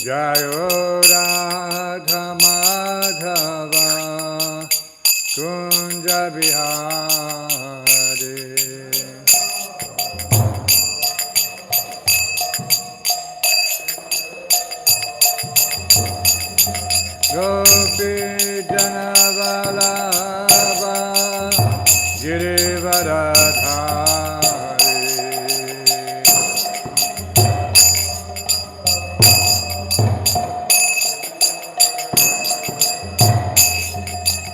Jayo Radha Madhava Kunja Bihari. Gopi Janavalabha Girivaradhari.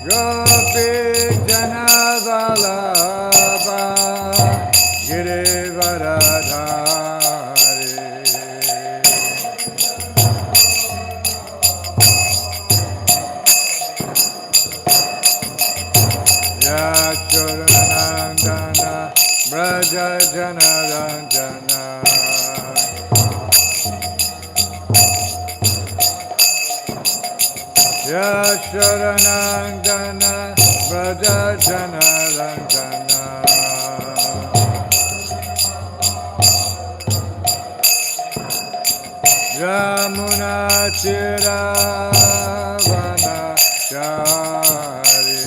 Gopi Janavalabha Girivaradhari. Yachodanandana Braja Janaranjana. Yasharanandana Braja Janaranjana. Yamuna Tiravana Chari.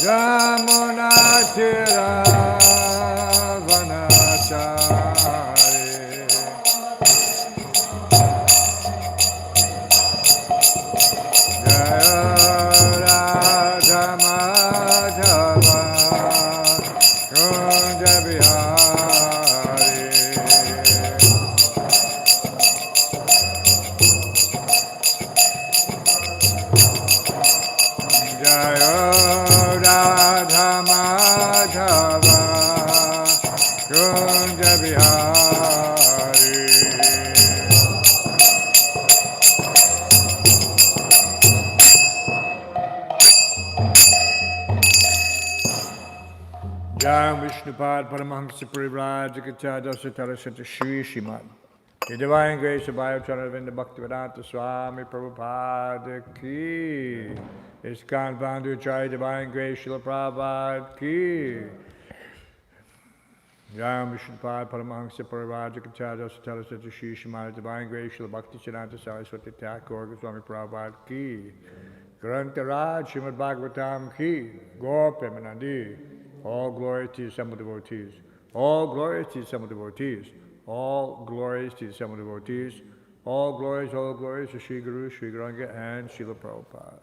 Yamuna Tiravana Chari. Jaya Radha Madhava Kunja Bihari. Jaya Radha Madhava Kunja Bihari. Jai Vishnupad Paramahansa Parivraj Jagacharya Satara Sata Shri Srimad. The Divine Grace of Bhagavatam Bhaktivedanta Swami Prabhupada Ki. ISKCON Founder Chai Divine Grace Srila Prabhupada Ki. Jai Vishnupad Paramahansa Parivraj Jagacharya Satara Sata Shri Srimad. Divine Grace Srila Bhaktivedanta Saraswati Thakur Swami Prabhupada Ki. Grantaraj Srimad Bhagavatam Ki. Gaur Premanandi. All glory to some devotees. All glories to some devotees. All glories to some devotees. All glories to Sri Guru, Sri Gauranga, and Srila Prabhupada.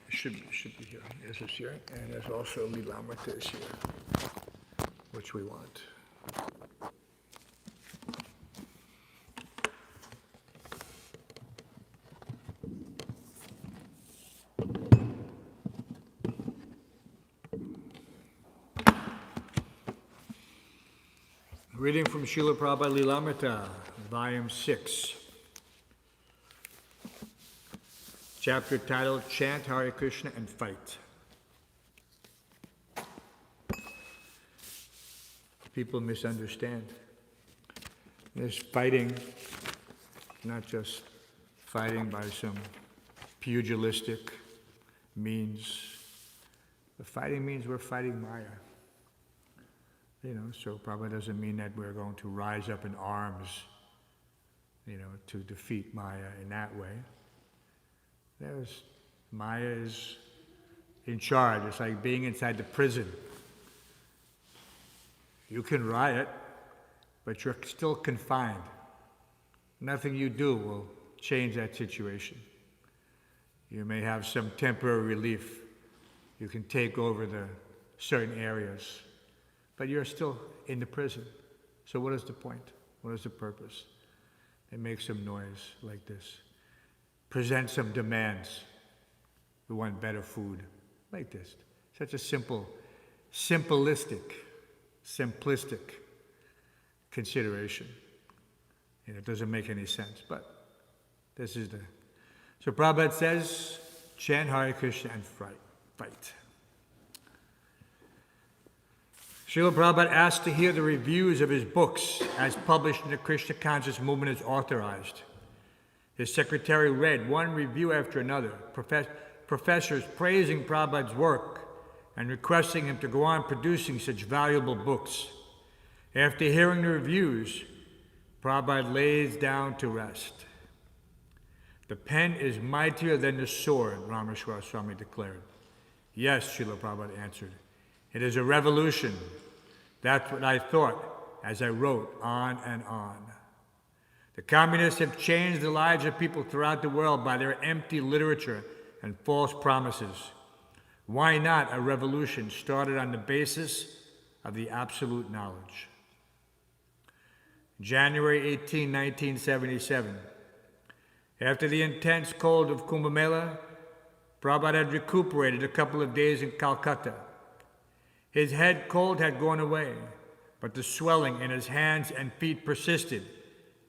It should be here. This is here, and there's also Lilamrita is here, which we want. Reading from Srila Prabhupada Lilamrita, Volume 6. Chapter titled, Chant Hare Krishna and Fight. People misunderstand. There's fighting, not just fighting by some pugilistic means. The fighting means we're fighting Maya. So Prabhupada doesn't mean that we're going to rise up in arms, to defeat Maya in that way. Maya is in charge. It's like being inside the prison. You can riot, but you're still confined. Nothing you do will change that situation. You may have some temporary relief. You can take over the certain areas. But you're still in the prison. So what is the point? What is the purpose? They make some noise like this. Present some demands. We want better food. Like this. Such a simplistic consideration. It doesn't make any sense. But this is the... So Prabhupada says, chant Hare Krishna and fight. Srila Prabhupada asked to hear the reviews of his books as published in the Krishna Conscious Movement as authorized. His secretary read one review after another. professors praising Prabhupada's work and requesting him to go on producing such valuable books. After hearing the reviews, Prabhupada lays down to rest. "The pen is mightier than the sword," Rameshwar Swami declared. "Yes," Srila Prabhupada answered. "It is a revolution. That's what I thought as I wrote on and on." The communists have changed the lives of people throughout the world by their empty literature and false promises. Why not a revolution started on the basis of the absolute knowledge? January 18, 1977. After the intense cold of Kumbh Mela, Prabhupada had recuperated a couple of days in Calcutta. His head cold had gone away, but the swelling in his hands and feet persisted,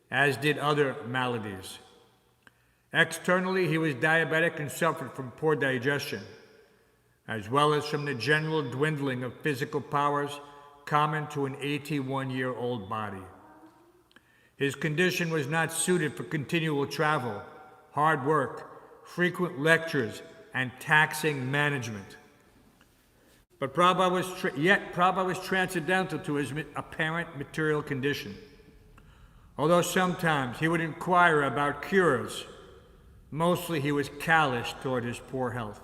as did other maladies. Externally, he was diabetic and suffered from poor digestion, as well as from the general dwindling of physical powers common to an 81-year-old body. His condition was not suited for continual travel, hard work, frequent lectures, and taxing management. But Prabhupada was transcendental to his apparent material condition. Although sometimes he would inquire about cures, mostly he was callous toward his poor health.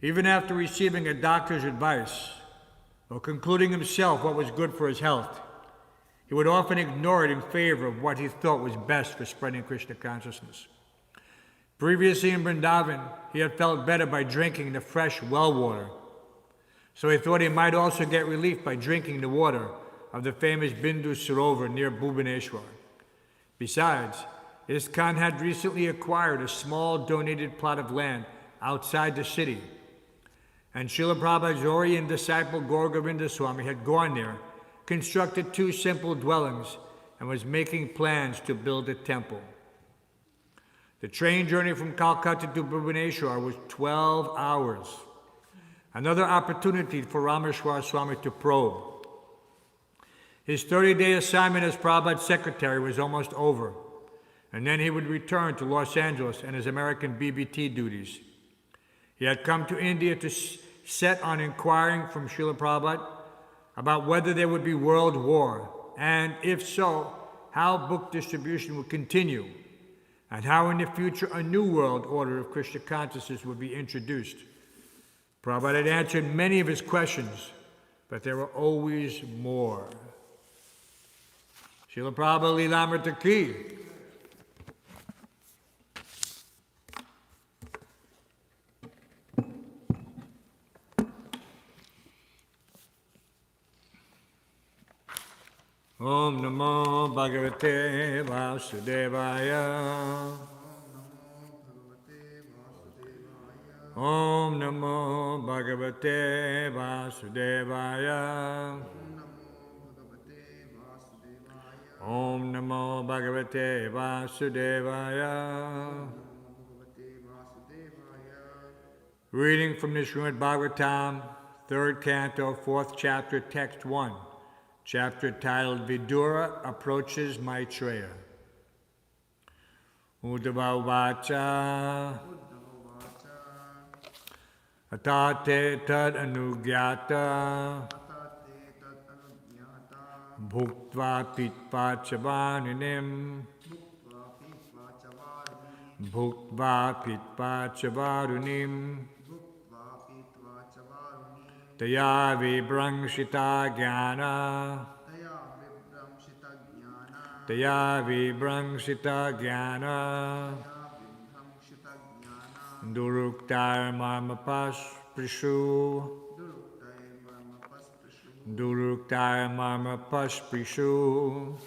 Even after receiving a doctor's advice, or concluding himself what was good for his health, he would often ignore it in favor of what he thought was best for spreading Krishna consciousness. Previously in Vrindavan, he had felt better by drinking the fresh well water, so he thought he might also get relief by drinking the water of the famous Bindu Sarovar near Bhubaneswar. Besides, ISKCON had recently acquired a small donated plot of land outside the city, and Srila Prabhupada's Orient disciple Gaur Govinda Swami had gone there, constructed 2 simple dwellings, and was making plans to build a temple. The train journey from Calcutta to Bhubaneswar was 12 hours. Another opportunity for Rameshwar Swami to probe. His 30-day assignment as Prabhupada's secretary was almost over, and then he would return to Los Angeles and his American BBT duties. He had come to India to set on inquiring from Srila Prabhupada about whether there would be world war, and if so, how book distribution would continue, and how in the future a new world order of Krishna consciousness would be introduced. Prabhupada had answered many of his questions, but there were always more. Srila Prabhupada Leelamrita Ki. Om Namo Bhagavate Vasudevaya. Om Namo Bhagavate Vasudevaya. Om Namo Bhagavate Vasudevaya. Reading from the Srimad Bhagavatam, 3rd Canto, 4th Chapter, Text 1. Chapter titled Vidura Approaches Maitreya. Uddhava Vacha Atate Tad Anugyata Bhuktva Pitva Chavaninim Bhuktva Pitva Chavarunim Taya Vibhrangshita Jnana Taya Vibhrangshita Jnana Duruktar Marmapas Prishu Duruktar Marmapas Prishu.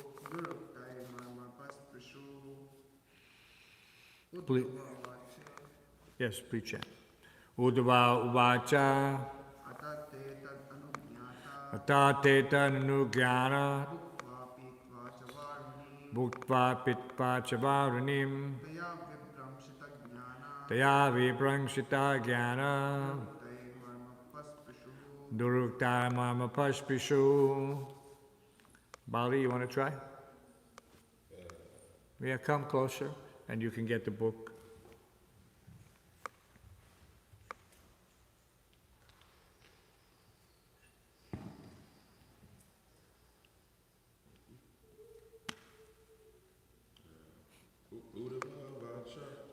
Yes, please chant. Uddhava Uvacha Atate Tanugyana Bhuktva Pitva Chavarunim Taya Vibhrangshita Jnana Durukta Mama Pasprishu. Bali, you want to try? Yeah, come closer and you can get the book.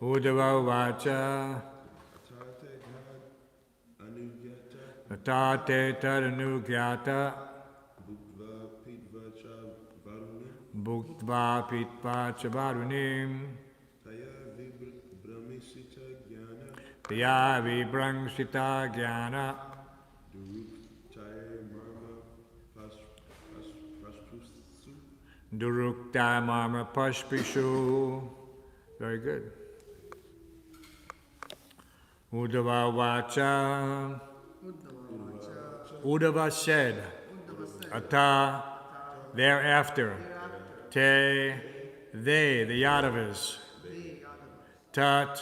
Uddhava Vacha Atate Tadanugyata Bhuktva Pitva Chavarunim Taya Vibramsita Jnana Durukta Marma Pashpishu. Very good. Uddhava Vacha. Uddhava said, Ata, thereafter, Te, they, the Yadavas, Tat,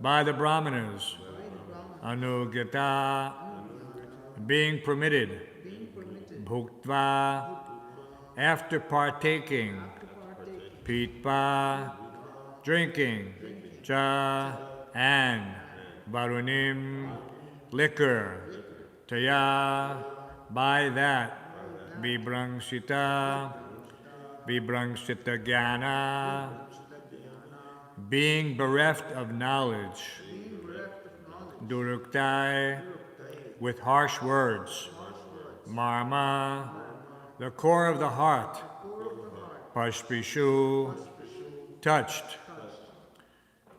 by the Brahmanas, Anugata, being permitted, Bhuktva, after partaking, Pitva, drinking, Cha, and Varunim, liquor, Taya, by that, Vibramsita, Vibramsita Jnana, being bereft of knowledge, Duruktai, with harsh words, Marma, the core of the heart, Pashpishu, touched.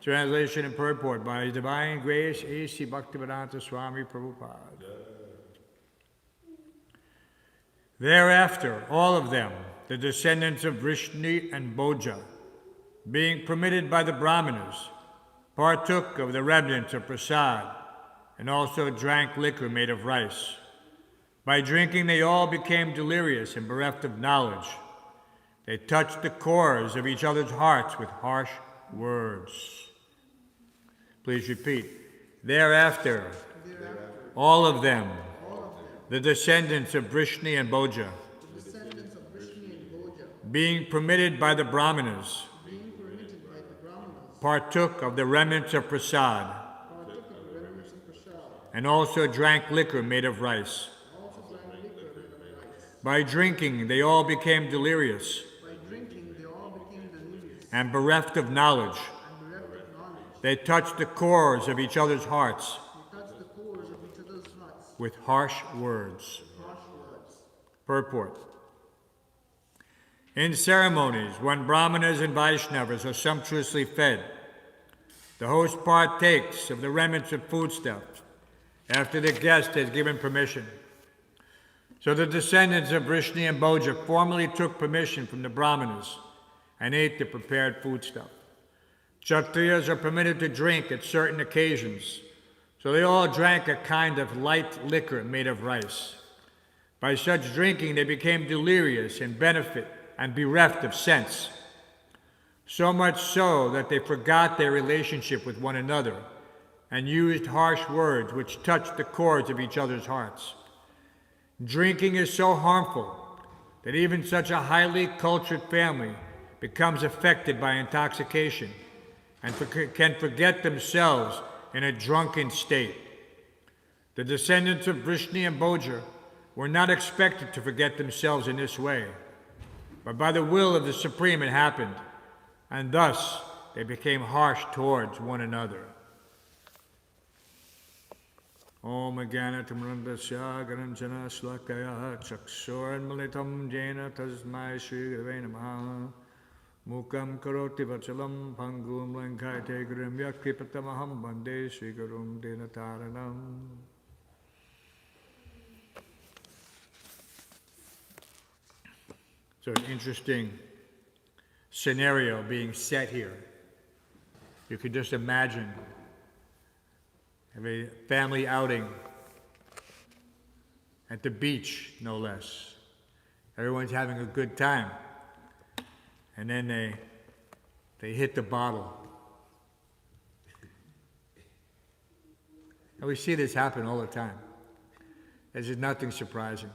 Translation and purport by His Divine Grace A.C. Bhaktivedanta Swami Prabhupada. Thereafter, all of them, the descendants of Vrishni and Bhoja, being permitted by the Brahmanas, partook of the remnants of prasad, and also drank liquor made of rice. By drinking, they all became delirious and bereft of knowledge. They touched the cores of each other's hearts with harsh words. Please repeat. Thereafter, all of them, the descendants of Vrishni and Bhoja, being permitted by the Brahmanas, partook of the remnants of prasad, and also drank liquor made of rice. By drinking, they all became delirious and bereft of knowledge. They touched the cores of each other's hearts with harsh words. Purport. In ceremonies, when Brahmanas and Vaishnavas are sumptuously fed, the host partakes of the remnants of foodstuffs after the guest has given permission. So the descendants of Vrishni and Bhoja formally took permission from the Brahmanas and ate the prepared foodstuff. Kshatriyas are permitted to drink at certain occasions, so they all drank a kind of light liquor made of rice. By such drinking, they became delirious and bereft of sense, so much so that they forgot their relationship with one another and used harsh words which touched the chords of each other's hearts. Drinking is so harmful that even such a highly cultured family becomes affected by intoxication and can forget themselves in a drunken state. The descendants of Vrishni and Bhoja were not expected to forget themselves in this way, but by the will of the Supreme it happened, and thus they became harsh towards one another. Om Jnanatamrandasya Garanjana Shlakaya Chakshurmalitam Jena Tasmai Shri Gurave Namaha Mukam Karoti Vachalam Pangum Lankaite Gurum Yakripatamaham Bande Shri Gurum Dinataranam. So an interesting scenario being set here. You could just imagine a family outing at the beach, no less. Everyone's having a good time. And then they hit the bottle. And we see this happen all the time. This is nothing surprising.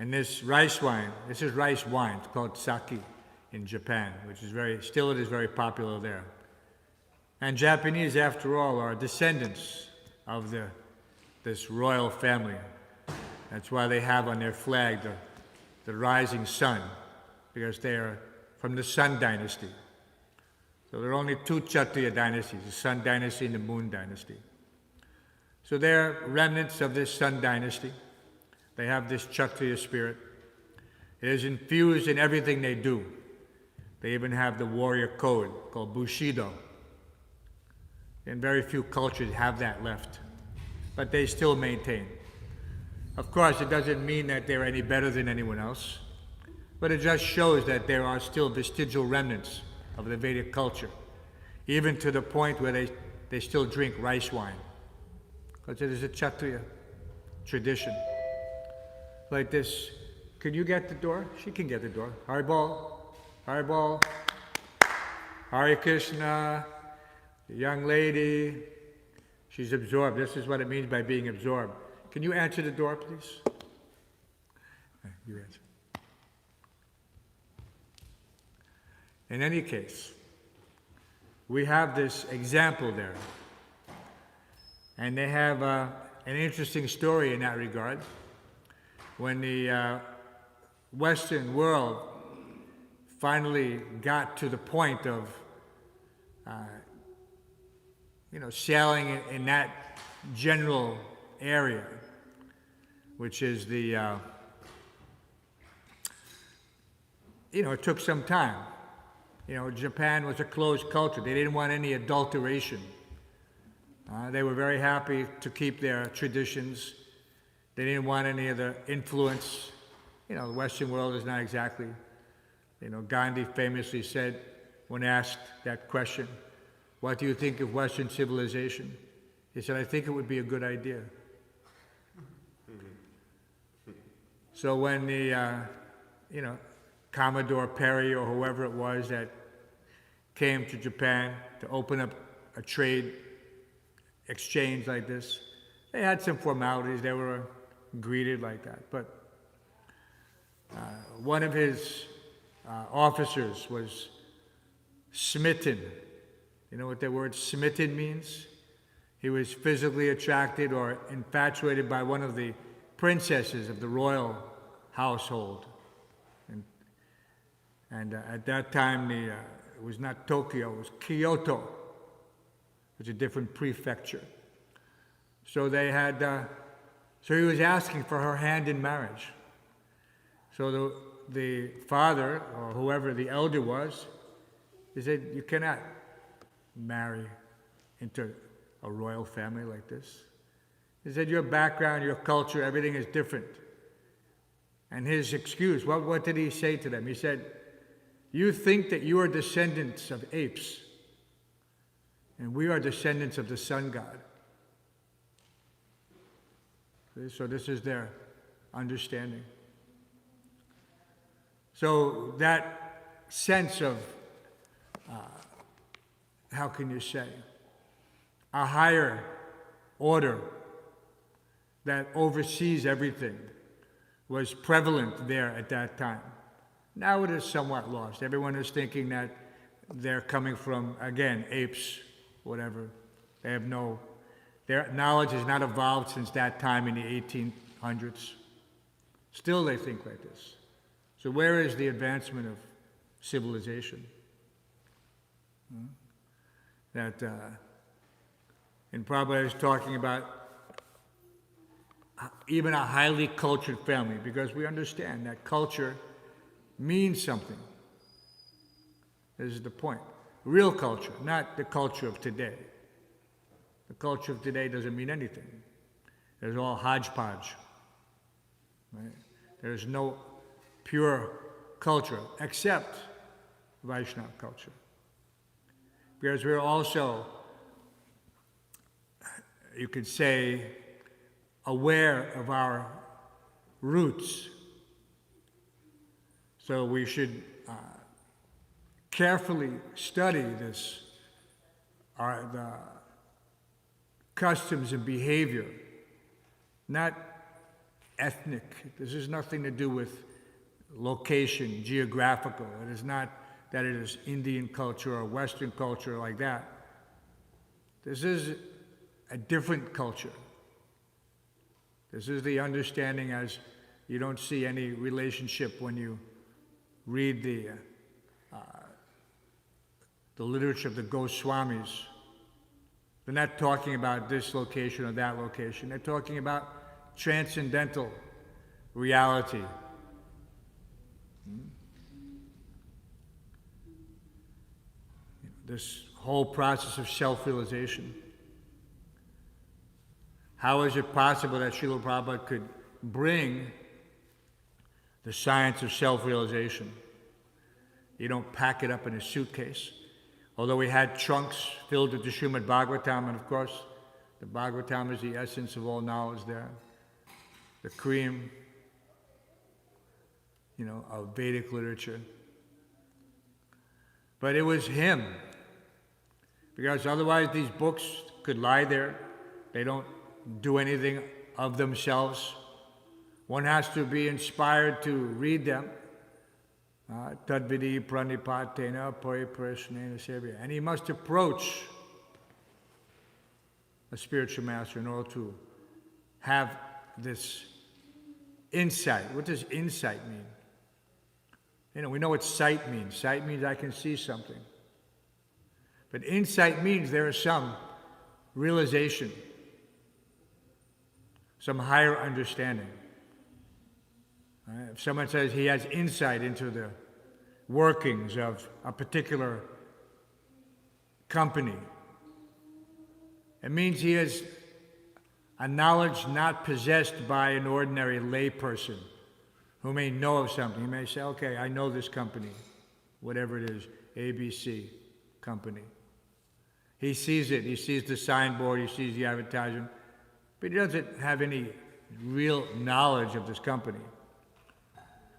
And this rice wine, this is rice wine. It's called sake in Japan, which is very popular there. And Japanese, after all, are descendants of this royal family. That's why they have on their flag the rising sun, because they are from the Sun Dynasty. So there are only two Kshatriya dynasties, the Sun Dynasty and the Moon Dynasty. So they're remnants of this Sun Dynasty. They have this Kshatriya spirit. It is infused in everything they do. They even have the warrior code called Bushido. And very few cultures have that left. But they still maintain. Of course, it doesn't mean that they're any better than anyone else, but it just shows that there are still vestigial remnants of the Vedic culture, even to the point where they still drink rice wine, because it is a Kshatriya tradition. Like this, can you get the door? She can get the door. Haribol, Haribol, Hare Krishna, the young lady, she's absorbed. This is what it means by being absorbed. Can you answer the door, please? You answer. In any case, we have this example there. And they have an interesting story in that regard. When the Western world finally got to the point of sailing in that general area, which is the, it took some time. Japan was a closed culture. They didn't want any adulteration. They were very happy to keep their traditions. They didn't want any of the influence. The Western world is not exactly, Gandhi famously said, when asked that question, what do you think of Western civilization? He said, I think it would be a good idea. So when the, Commodore Perry or whoever it was that came to Japan to open up a trade exchange like this, they had some formalities. They were greeted like that. But one of his officers was smitten. You know what the word smitten means? He was physically attracted or infatuated by one of the princesses of the royal household. And at that time, it was not Tokyo, it was Kyoto. It was a different prefecture. So they had, so he was asking for her hand in marriage. So the father, or whoever the elder was, he said, you cannot marry into a royal family like this. He said, your background, your culture, everything is different. And his excuse, what did he say to them? He said, you think that you are descendants of apes, and we are descendants of the sun god. So this is their understanding. So that sense of, how can you say, a higher order that oversees everything was prevalent there at that time. Now it is somewhat lost. Everyone is thinking that they're coming from, again, apes, whatever. They have their knowledge has not evolved since that time in the 1800s. Still they think like this. So where is the advancement of civilization? That, and Prabhupada is talking about even a highly cultured family, because we understand that culture means something. This is the point. Real culture, not the culture of today. The culture of today doesn't mean anything. There's all hodgepodge. Right? There's no pure culture except Vaishnava culture. Because we're also, you could say, aware of our roots. So we should carefully study this, the customs and behavior, not ethnic. This has nothing to do with location, geographical. It is not that it is Indian culture or Western culture like that. This is a different culture. This is the understanding, as you don't see any relationship when you read the the literature of the Goswamis. They're not talking about this location or that location. They're talking about transcendental reality. This whole process of self-realization. How is it possible that Srila Prabhupada could bring the science of self-realization? You don't pack it up in a suitcase. Although we had trunks filled with the Srimad Bhagavatam, and of course, the Bhagavatam is the essence of all knowledge there. The cream, of Vedic literature. But it was him. Because otherwise these books could lie there. They don't do anything of themselves. One has to be inspired to read them. Tadvidi pranipatena pariprasnena sevya. And he must approach a spiritual master in order to have this insight. What does insight mean? We know what sight means. Sight means I can see something. But insight means there is some realization, some higher understanding. If someone says he has insight into the workings of a particular company, it means he has a knowledge not possessed by an ordinary layperson who may know of something. He may say, okay, I know this company, whatever it is, ABC company. He sees it, he sees the signboard, he sees the advertisement, but he doesn't have any real knowledge of this company.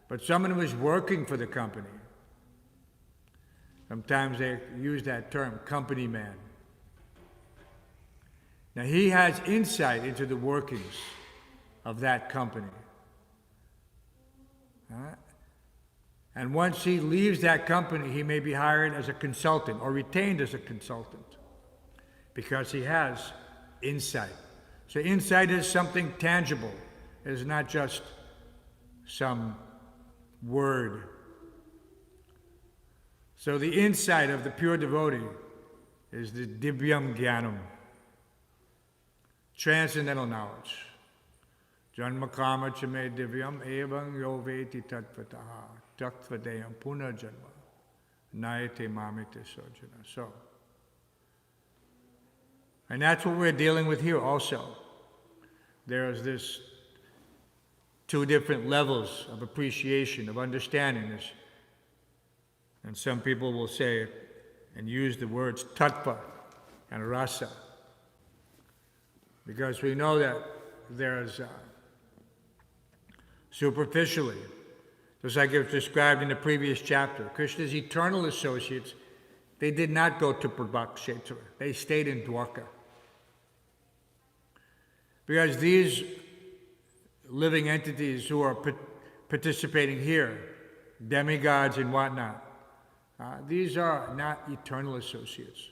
But someone who is working for the company, sometimes they use that term, company man. Now he has insight into the workings of that company. And once he leaves that company, he may be hired as a consultant or retained as a consultant because he has insight. So insight is something tangible. It is not just some word. So the insight of the pure devotee is the divyam jnanam, transcendental knowledge. Janma kama chame divyam evam yo veti tatvataha taktvadeyam punarjanma nayate mamite sojana. So, and that's what we're dealing with here also. There's this two different levels of appreciation, of understanding this. And some people will say and use the words tattva and rasa, because we know that there's superficially, just like it was described in the previous chapter, Krishna's eternal associates, they did not go to Prabhakshetra. They stayed in Dwarka. Because these living entities who are participating here, demigods and whatnot, these are not eternal associates.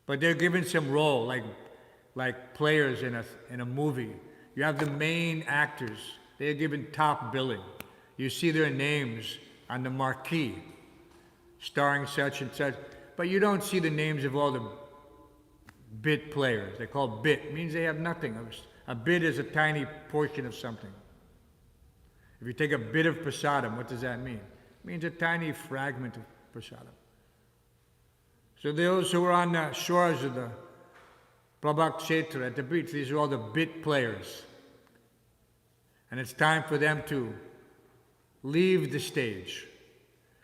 But they're given some role, like players in a movie. You have the main actors. They are given top billing. You see their names on the marquee, starring such and such, but you don't see the names of all the bit players. They're called bit. It means they have nothing. A bit is a tiny portion of something. If you take a bit of prasadam, what does that mean? It means a tiny fragment of prasadam. So those who are on the shores of the Prabhakshetra at the beach, these are all the bit players. And it's time for them to leave the stage.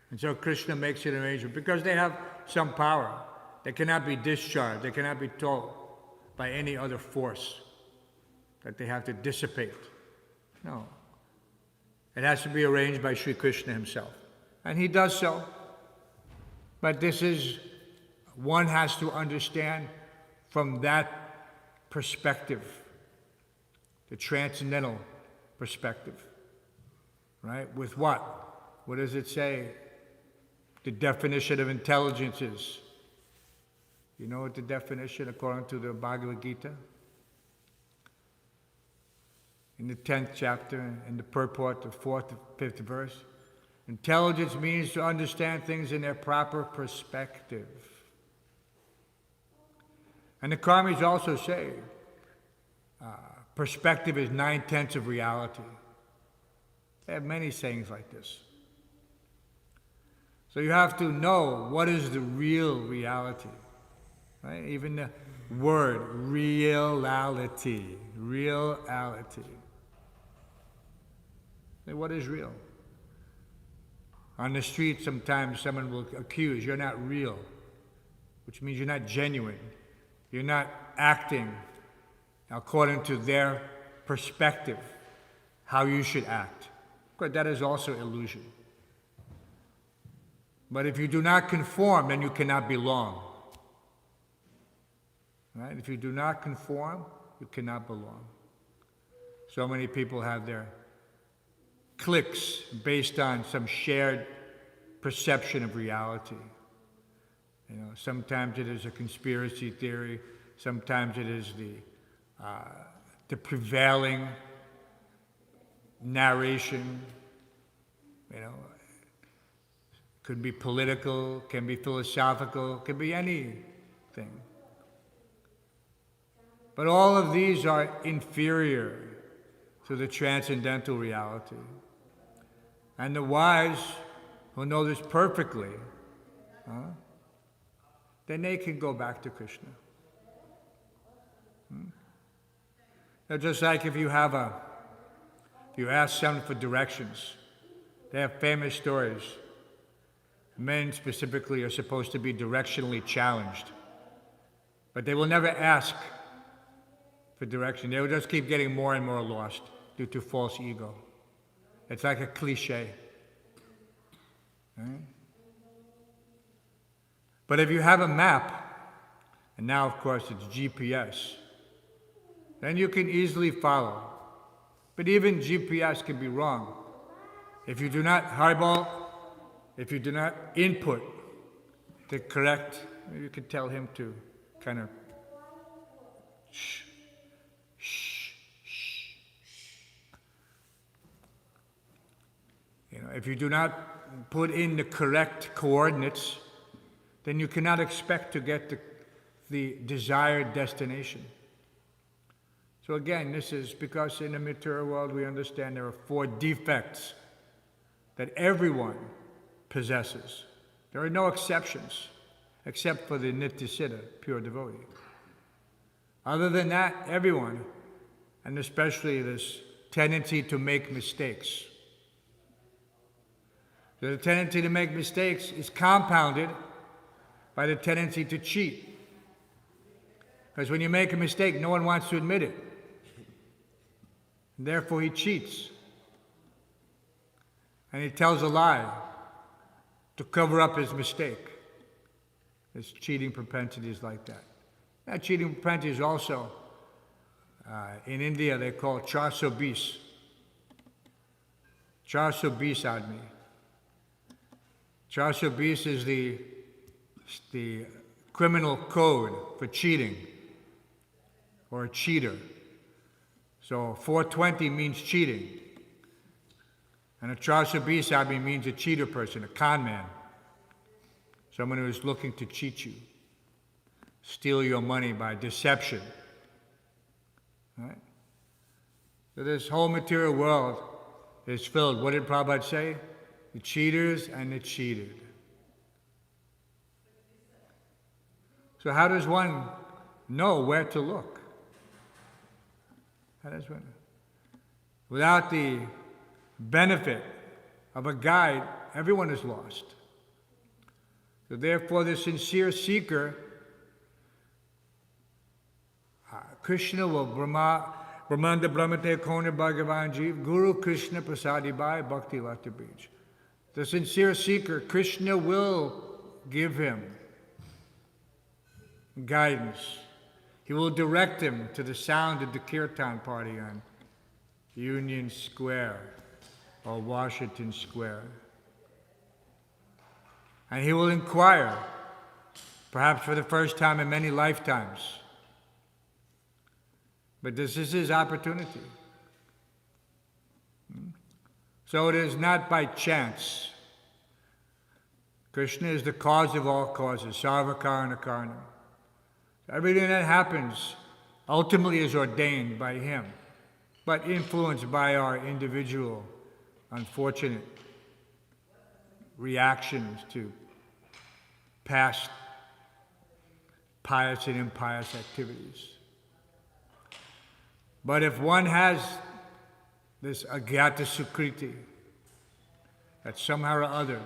And so Krishna makes an arrangement because they have some power. They cannot be discharged. They cannot be told by any other force that they have to dissipate. No. It has to be arranged by Sri Krishna himself. And he does so. But this is, one has to understand from that perspective, the transcendental perspective, right? With what? What does it say? The definition of intelligence is. You know what the definition according to the Bhagavad Gita? In the 10th chapter, in the purport, the 4th and 5th verse. Intelligence means to understand things in their proper perspective. And the karmis also say, perspective is 9/10 of reality. They have many sayings like this. So you have to know what is the real reality. Right? Even the word, reality. Reality. What is real? On the street, sometimes someone will accuse, you're not real, which means you're not genuine. You're not acting according to their perspective, how you should act. Of course, that is also illusion. But if you do not conform, then you cannot belong. Right? If you do not conform, you cannot belong. So many people have their cliques based on some shared perception of reality. Sometimes it is a conspiracy theory. Sometimes it is the prevailing narration. Could be political, can be philosophical, could be anything. But all of these are inferior to the transcendental reality. And the wise who know this perfectly, then they can go back to Krishna. Just like if you ask someone for directions, they have famous stories. Men specifically are supposed to be directionally challenged, but they will never ask for direction. They will just keep getting more and more lost due to false ego. It's like a cliche. Right? But if you have a map, and now of course it's GPS, then you can easily follow. But even GPS can be wrong. If you do not if you do not input the correct, you can tell him to kind of shh. If you do not put in the correct coordinates, then you cannot expect to get the desired destination. So again, this is because in the material world we understand there are 4 defects that everyone possesses. There are no exceptions, except for the Nityasiddha, pure devotee. Other than that, everyone, and especially this tendency to make mistakes. The tendency to make mistakes is compounded by the tendency to cheat. Because when you make a mistake, no one wants to admit it. And therefore he cheats. And he tells a lie to cover up his mistake. His cheating propensity is like that. That cheating propensity is also, in India they call it 420. 420 admi. 420 is the criminal code for cheating, or a cheater. So 420 means cheating. And a 420 admi means a cheater person, a con man. Someone who is looking to cheat you, steal your money by deception. Right? So this whole material world is filled, what did Prabhupada say? The cheaters and the cheated. So how does one know where to look? How does one? Without the benefit of a guide, everyone is lost. So therefore the sincere seeker, Krishna will Brahmanda Brahmate Kone Bhagavan Jeev, Guru Krishna Prasadi Bhai Bhakti Lata Beach. The sincere seeker, Krishna will give him guidance. He will direct him to the sound of the kirtan party on Union Square or Washington Square. And he will inquire, perhaps for the first time in many lifetimes. But this is his opportunity. So it is not by chance. Krishna is the cause of all causes, sarva karana karanam. Everything that happens ultimately is ordained by Him, but influenced by our individual, unfortunate reactions to past pious and impious activities. But if one has this agyata sukriti, that somehow or other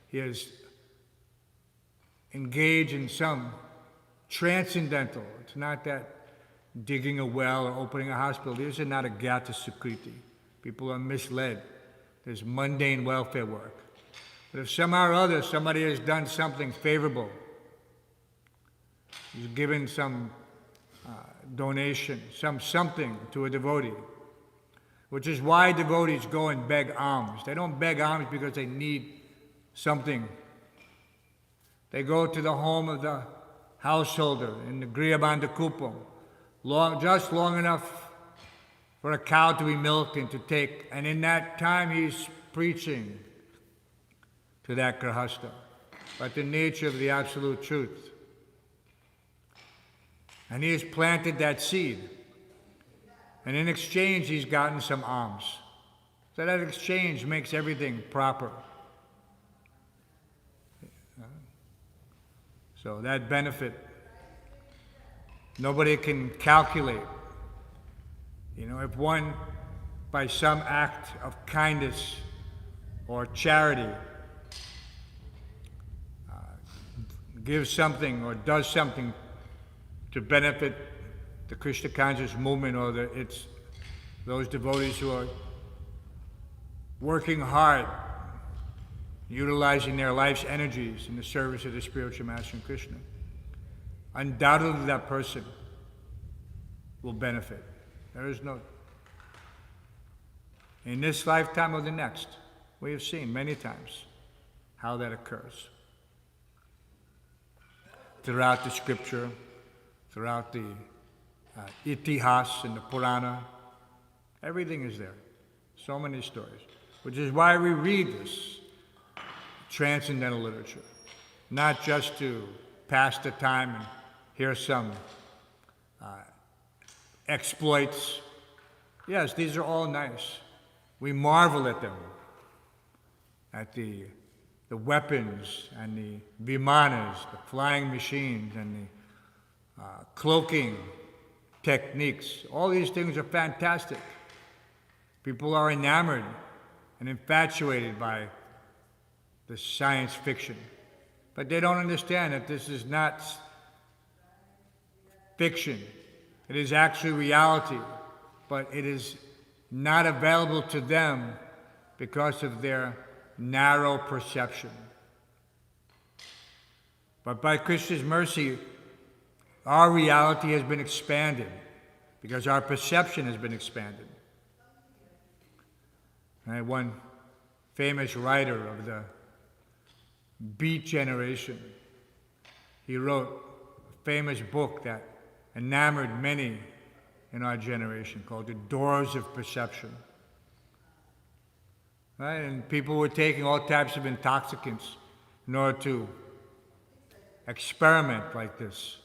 he is engaged in some transcendental, it's not that digging a well or opening a hospital, these are not agyata sukriti. People are misled. There's mundane welfare work. But if somehow or other somebody has done something favorable, he's given some donation, something to a devotee, which is why devotees go and beg alms. They don't beg alms because they need something. They go to the home of the householder in the Grihambandha just long enough for a cow to be milked and to take, and in that time he's preaching to that grihastha, but the nature of the absolute truth. And he has planted that seed. And in exchange, he's gotten some alms. So that exchange makes everything proper. So that benefit, nobody can calculate. If one, by some act of kindness or charity, gives something or does something to benefit the Krishna conscious movement, or it's those devotees who are working hard, utilizing their life's energies in the service of the spiritual master and Krishna, undoubtedly that person will benefit. There is no, in this lifetime or the next, we have seen many times how that occurs. Throughout the scripture, throughout the itihas and the Purana, everything is there. So many stories, which is why we read this transcendental literature, not just to pass the time and hear some exploits. Yes, these are all nice. We marvel at them, at the weapons and the vimanas, the flying machines and the cloaking techniques. All these things are fantastic. People are enamored and infatuated by the science fiction. But they don't understand that this is not fiction. It is actually reality, but it is not available to them because of their narrow perception. But by Krishna's mercy, our reality has been expanded because our perception has been expanded. And one famous writer of the Beat generation, he wrote a famous book that enamored many in our generation called The Doors of Perception. Right? And people were taking all types of intoxicants in order to experiment like this.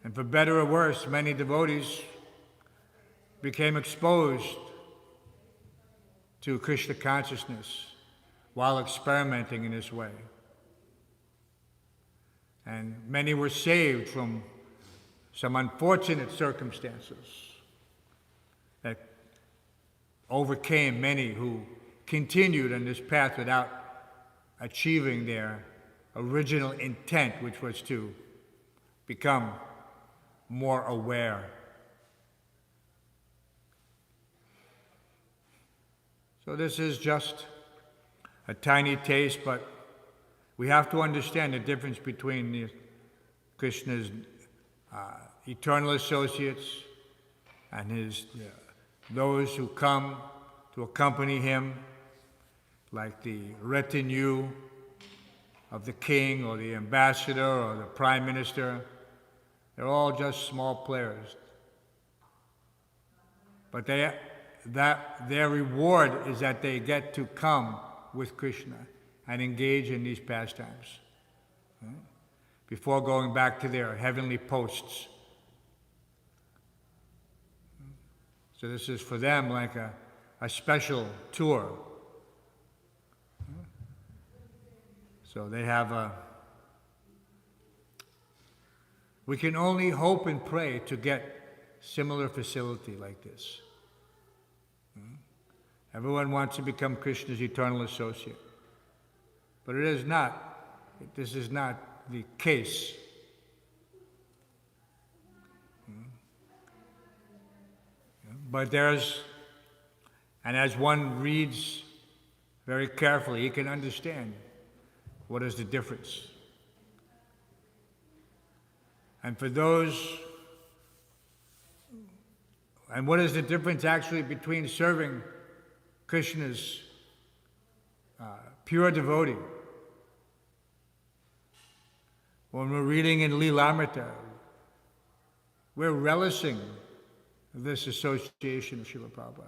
And for better or worse, many devotees became exposed to Krishna consciousness while experimenting in this way. And many were saved from some unfortunate circumstances that overcame many who continued on this path without achieving their original intent, which was to become more aware. So this is just a tiny taste, but we have to understand the difference between Krishna's eternal associates and his those who come to accompany him, like the retinue of the king or the ambassador or the prime minister. They're all just small players. But their reward is that they get to come with Krishna and engage in these pastimes. before going back to their heavenly posts. So this is for them like a special tour. So they have we can only hope and pray to get similar facility like this. Everyone wants to become Krishna's eternal associate. But it is not. This is not the case. But and as one reads very carefully, he can understand what is the difference. And for those, and what is the difference actually between serving Krishna's pure devotee? When we're reading in Lilamrita, we're relishing this association of Srila Prabhupada.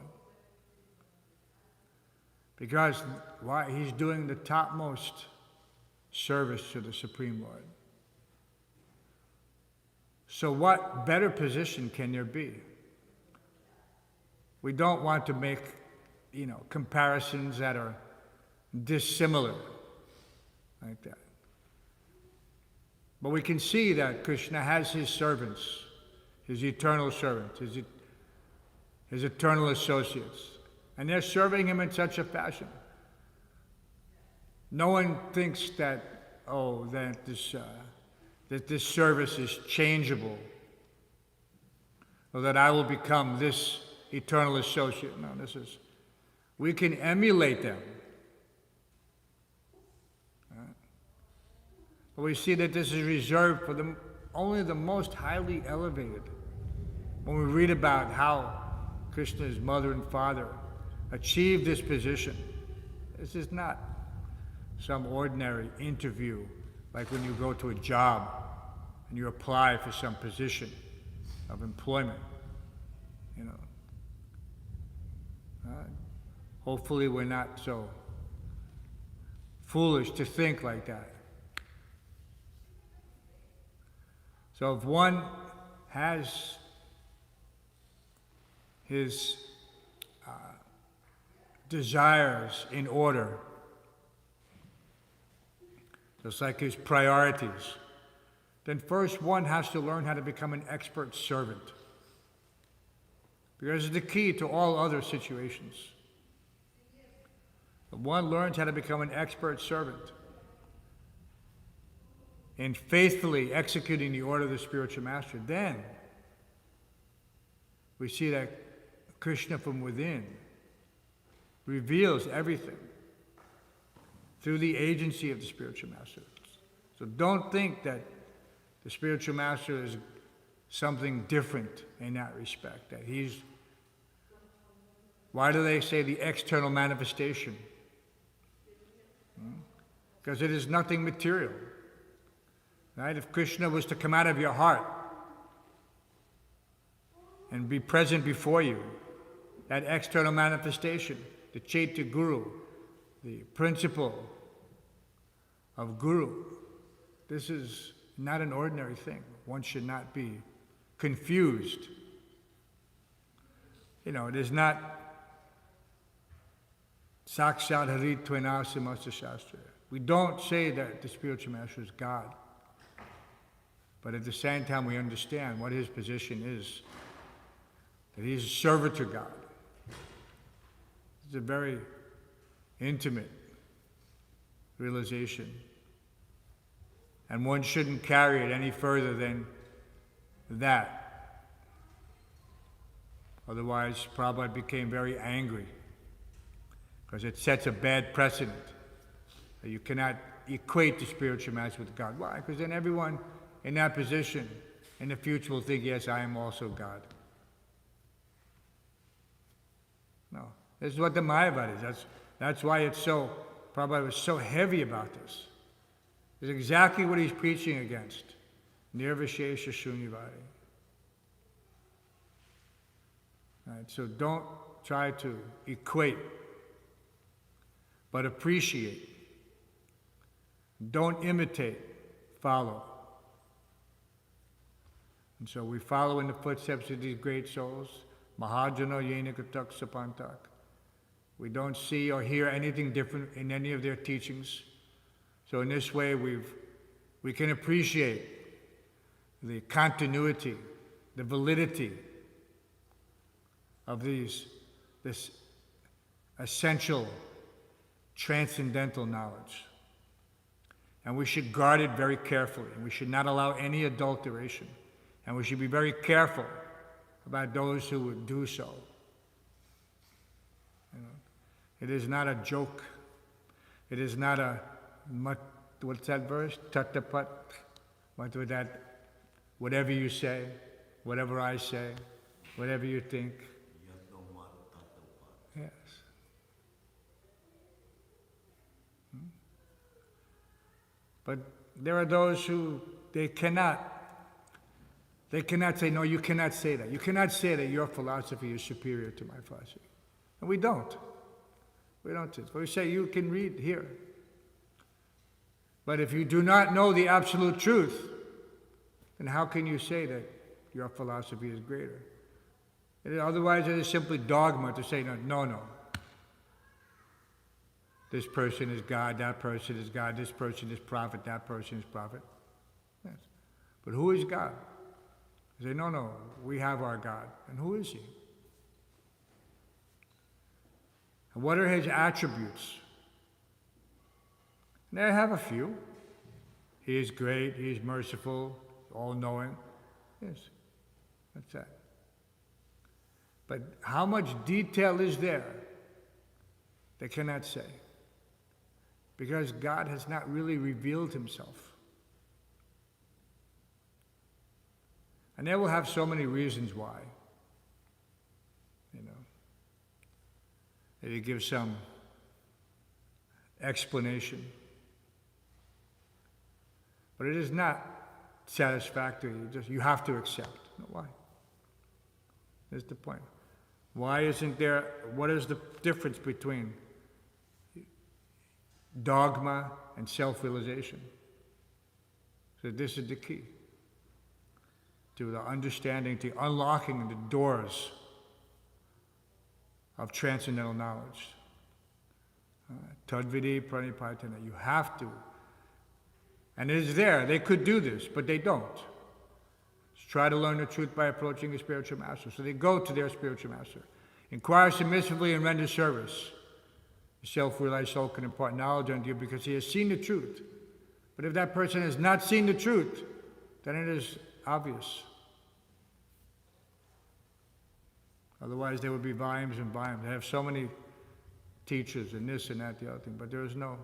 Because why? He's doing the topmost service to the Supreme Lord. So what better position can there be? We don't want to make, comparisons that are dissimilar like that. But we can see that Krishna has his servants, his eternal servants, his eternal associates, and they're serving him in such a fashion. No one thinks that this service is changeable, or that I will become this eternal associate. No, we can emulate them. But we see that this is reserved for only the most highly elevated. When we read about how Krishna's mother and father achieved this position, this is not some ordinary interview, like when you go to a job and you apply for some position of employment. Hopefully we're not so foolish to think like that. So if one has his desires in order, just like his priorities, then first one has to learn how to become an expert servant. Because it's the key to all other situations. If one learns how to become an expert servant in faithfully executing the order of the spiritual master, then we see that Krishna from within reveals everything through the agency of the spiritual master. So don't think that the spiritual master is something different in that respect, that he's, why do they say the external manifestation? Because it is nothing material. Right? If Krishna was to come out of your heart and be present before you, that external manifestation, the Chaitya Guru, the principle of Guru, this is not an ordinary thing. One should not be confused. It is not Sakshat Hari Tvainasi Masta Shastra. We don't say that the spiritual master is God. But at the same time, we understand what his position is, that he's a servant to God. It's a very intimate realization. And one shouldn't carry it any further than that. Otherwise, Prabhupada became very angry, because it sets a bad precedent. That you cannot equate the spiritual master with God. Why? Because then everyone in that position in the future will think, yes, I am also God. No. This is what the Mayavad is. That's why Prabhupada was so heavy about this. It's exactly what he's preaching against. Nirvishesha Shunyavadi. Right, so don't try to equate, but appreciate. Don't imitate, follow. And so we follow in the footsteps of these great souls. Mahajano Yenikatak Sapantak. We don't see or hear anything different in any of their teachings. So in this way, we can appreciate the continuity, the validity of this essential transcendental knowledge. And we should guard it very carefully. And we should not allow any adulteration. And we should be very careful about those who would do so. It is not a joke. It is not a, what's that verse? Tatapat. What was that? Whatever you say, whatever I say, whatever you think. Yes. But there are those who, they cannot say, no, you cannot say that. You cannot say that your philosophy is superior to my philosophy. And we don't. We don't. But we say, you can read here. But if you do not know the absolute truth, then how can you say that your philosophy is greater? Otherwise, it is simply dogma to say, no. This person is God, that person is God, this person is prophet, that person is prophet. Yes. But who is God? You say, no, we have our God. And who is he? And what are his attributes? And I have a few. He is great, he is merciful, all-knowing. Yes, that's that. But how much detail is there? They cannot say. Because God has not really revealed himself. And they will have so many reasons why. They give some explanation. But it is not satisfactory. You have to accept. Why? That's the point. Why isn't there, what is the difference between dogma and self-realization? So this is the key to the understanding, to unlocking the doors of transcendental knowledge. Tadvidi pranipatana. You have to. And it is there. They could do this, but they don't. Just try to learn the truth by approaching a spiritual master. So they go to their spiritual master. Inquire submissively and render service. The self-realized soul can impart knowledge unto you because he has seen the truth. But if that person has not seen the truth, then it is obvious. Otherwise, there would be volumes and volumes. They have so many teachers and this and that, the other thing, but there is no.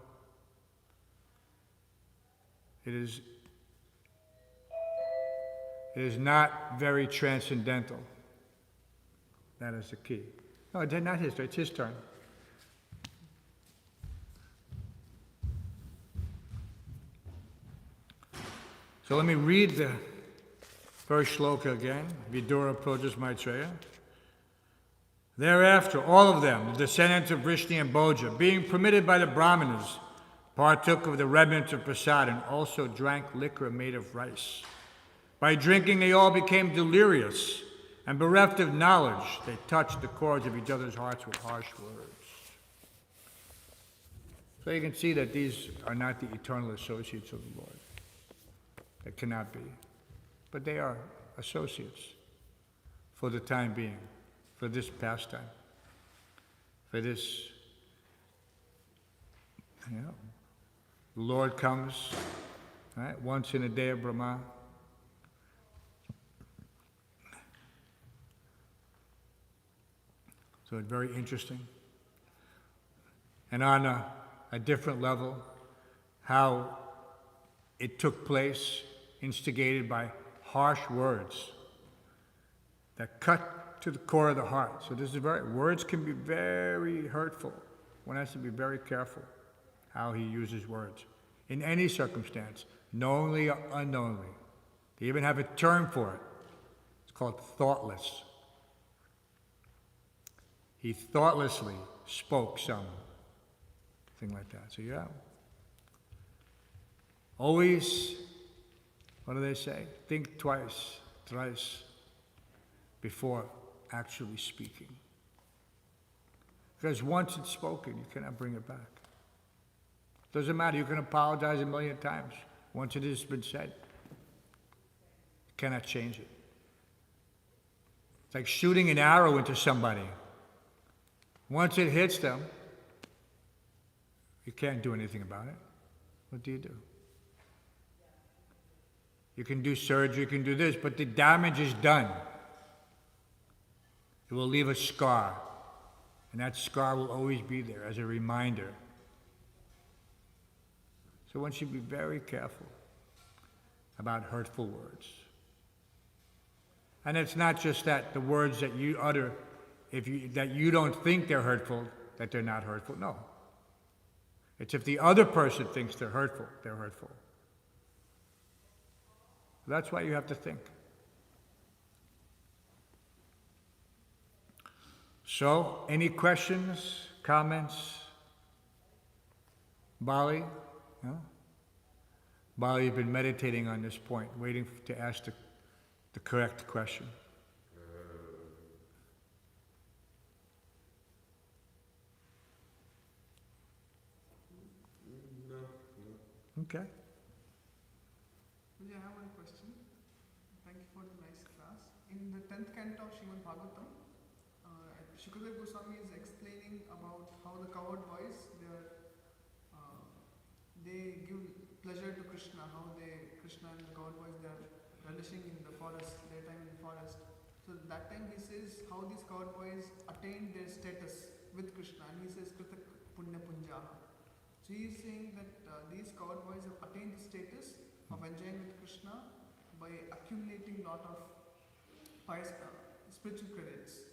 It is not very transcendental. That is the key. No, it's not his turn. It's his turn. So let me read the first shloka again. Vidura approaches Maitreya. Thereafter, all of them, the descendants of Vrishni and Bhoja, being permitted by the Brahmanas, partook of the remnants of prasad and also drank liquor made of rice. By drinking, they all became delirious, and bereft of knowledge, they touched the chords of each other's hearts with harsh words. So you can see that these are not the eternal associates of the Lord. They cannot be. But they are associates for the time being, for this pastime, for this, the Lord comes, right, once in a day of Brahma. So it's very interesting. And on a different level, how it took place, instigated by harsh words that cut to the core of the heart. So this is words can be very hurtful. One has to be very careful how he uses words. In any circumstance, knowingly or unknowingly. They even have a term for it. It's called thoughtless. He thoughtlessly spoke something like that. So always, what do they say? Think twice thrice before actually speaking. Because once it's spoken, you cannot bring it back. Doesn't matter, you can apologize a million times. Once it has been said, you cannot change it. It's like shooting an arrow into somebody. Once it hits them, you can't do anything about it. What do? You can do surgery, you can do this, but the damage is done. It will leave a scar, and that scar will always be there as a reminder. So one should be very careful about hurtful words. And it's not just that the words that you utter, that you don't think they're hurtful, that they're not hurtful. No. It's if the other person thinks they're hurtful, they're hurtful. That's why you have to think. So, any questions, comments? Bali? No? Bali, you've been meditating on this point, waiting to ask the correct question. No. Okay. Yeah, I have one question. Thank you for the nice class. In the 10th canto of Srimad Bhagavatam, Shukadeva Goswami is explaining about how the cowherd boys, they give pleasure to Krishna, how Krishna and the cowherd boys, they are relishing in the forest, their time in the forest. So that time he says how these cowherd boys attained their status with Krishna, and he says Kritak Punya Punjaha. So he is saying that these cowherd boys have attained the status of enjoying with Krishna by accumulating lot of pious, spiritual credits.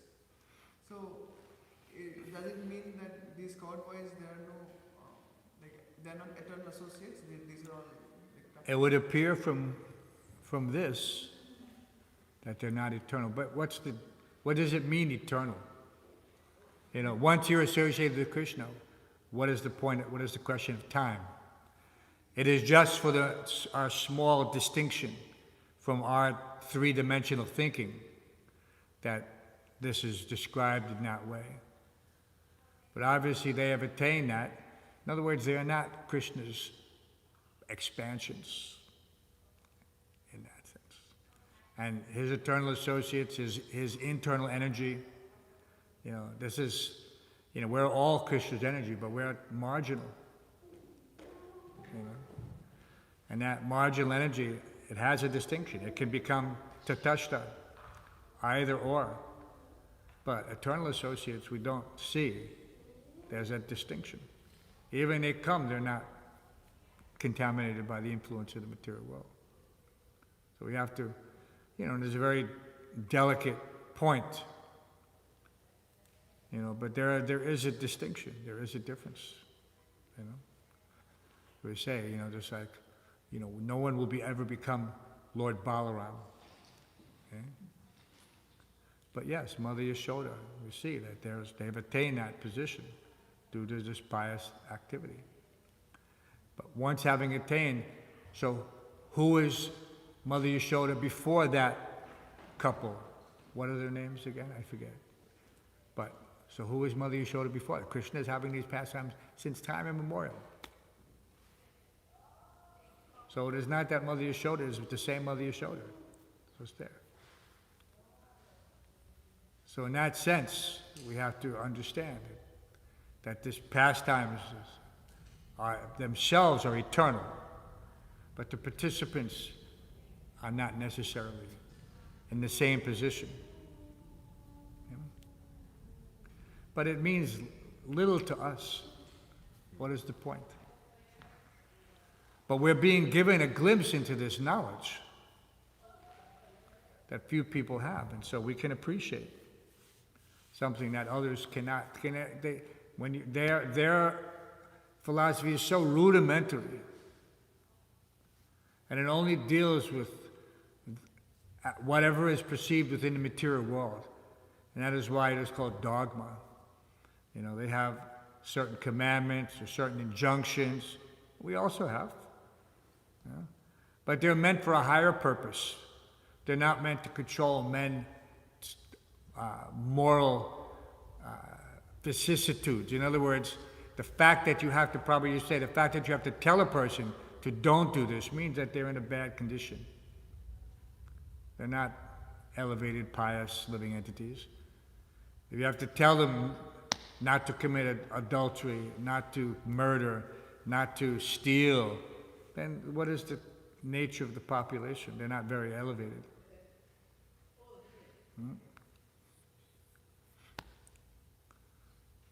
So does it mean that these cowherd boys, they are they are not eternal associates? These are all It would appear from this that they're not eternal. But what does it mean, eternal? Once you're associated with Krishna, what is the point? What is the question of time? It is just for our small distinction from our three-dimensional thinking that this is described in that way. But obviously they have attained that. In other words, they are not Krishna's expansions in that sense. And his eternal associates, his internal energy, this is, we're all Krishna's energy, but we're marginal. And that marginal energy, it has a distinction. It can become tatashta, either or. But eternal associates, we don't see there's that distinction. Even they come, they're not contaminated by the influence of the material world. So we have to, there's a very delicate point. But there is a distinction, there is a difference. We say, just like, no one will ever become Lord Balaram. Okay? But yes, Mother Yashoda, we see that they've attained that position due to this pious activity. But once having attained, so who is Mother Yashoda before that couple? What are their names again? I forget. But, so who is Mother Yashoda before? Krishna is having these pastimes since time immemorial. So it is not that Mother Yashoda is the same Mother Yashoda. So it's there. So in that sense, we have to understand that these pastimes themselves are eternal, but the participants are not necessarily in the same position. But it means little to us. What is the point? But we're being given a glimpse into this knowledge that few people have, and so we can appreciate something that others cannot. Their philosophy is so rudimentary, and it only deals with whatever is perceived within the material world, and that is why it is called dogma. They have certain commandments or certain injunctions. We also have. But they're meant for a higher purpose. They're not meant to control men's moral vicissitudes. In other words, the fact that you have to, probably you say, the fact that you have to tell a person to don't do this means that they're in a bad condition. They're not elevated, pious, living entities. If you have to tell them not to commit adultery, not to murder, not to steal, then what is the nature of the population? They're not very elevated.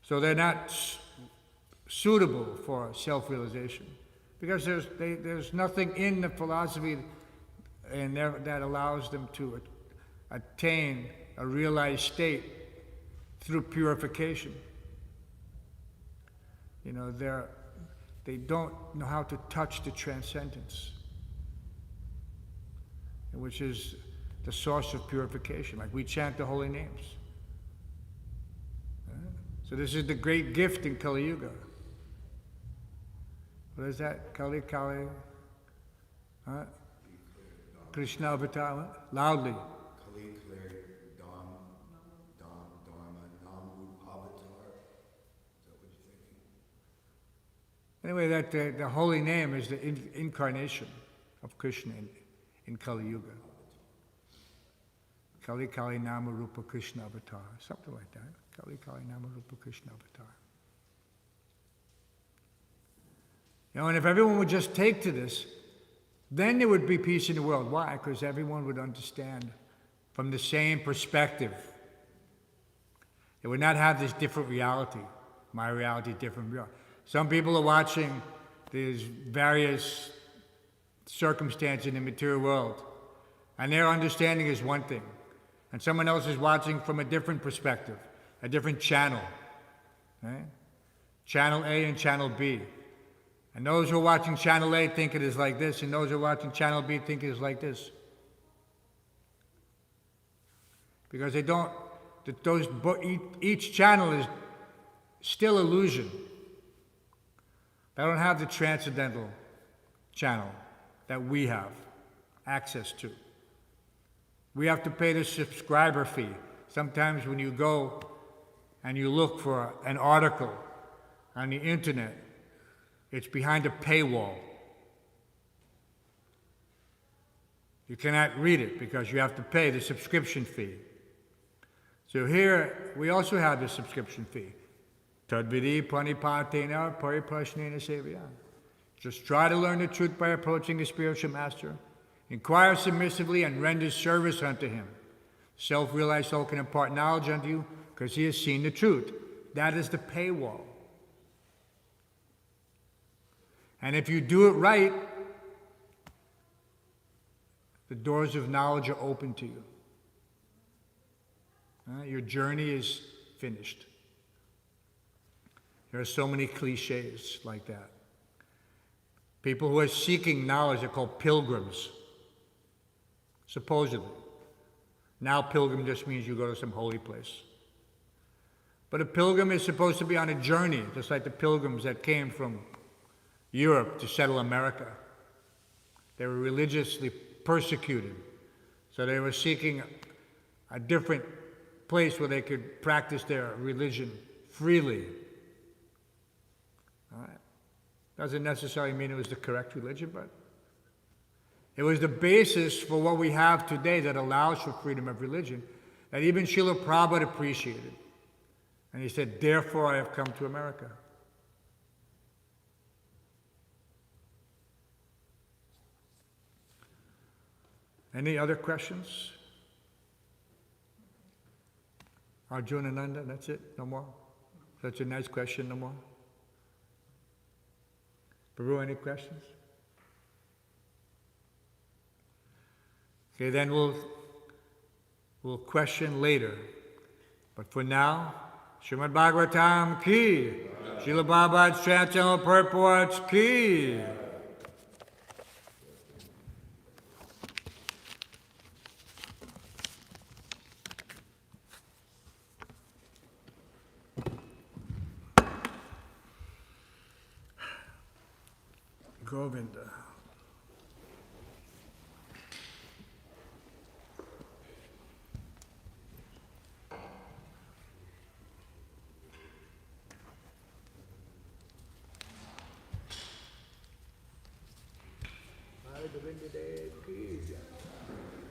So they're not suitable for self-realization, because there's nothing in the philosophy and that allows them to attain a realized state through purification. You know, they don't know how to touch the transcendence, which is the source of purification. Like we chant the holy names. So this is the great gift in Kali Yuga. What is that? Kali Kali? Krishna avatar? What? Loudly. Kali Kali Dharma Namu avatar. Is that what you're thinking? Anyway, that the holy name is the incarnation of Krishna in Kali Yuga. Kali Kali Nama Rupa Krishna avatar. Something like that. Kali Kali Nama Rupa Krishna avatar. You know, and if everyone would just take to this, then there would be peace in the world. Why? Because everyone would understand from the same perspective. They would not have this different reality. My reality, different reality. Some people are watching these various circumstances in the material world, and their understanding is one thing. And someone else is watching from a different perspective, a different channel. Right? Channel A and Channel B. And those who are watching Channel A think it is like this, and those who are watching Channel B think it is like this. Because they don't, each channel is still illusion. They don't have the transcendental channel that we have access to. We have to pay the subscriber fee. Sometimes when you go and you look for an article on the internet, it's behind a paywall. You cannot read it because you have to pay the subscription fee. So here, we also have the subscription fee. Tadvidi panipatena pariprashnena sevaya. Just try to learn the truth by approaching a spiritual master. Inquire submissively and render service unto him. Self-realized soul can impart knowledge unto you because he has seen the truth. That is the paywall. And if you do it right, the doors of knowledge are open to you. Your journey is finished. There are so many cliches like that. People who are seeking knowledge are called pilgrims, supposedly. Now pilgrim just means you go to some holy place. But a pilgrim is supposed to be on a journey, just like the pilgrims that came from Europe to settle America. They were religiously persecuted, so they were seeking a different place where they could practice their religion freely. All right. Doesn't necessarily mean it was the correct religion, but it was the basis for what we have today that allows for freedom of religion, that even Srila Prabhupada appreciated. And he said, therefore I have come to America. Any other questions? Arjuna Nanda, that's it? No more? Such a nice question, no more? Baru, any questions? Okay, then we'll question later. But for now, Srimad Bhagavatam ki, Srila Prabhupada's transcendental purports ki. Govinda. Narad Govinda Dev ki jai.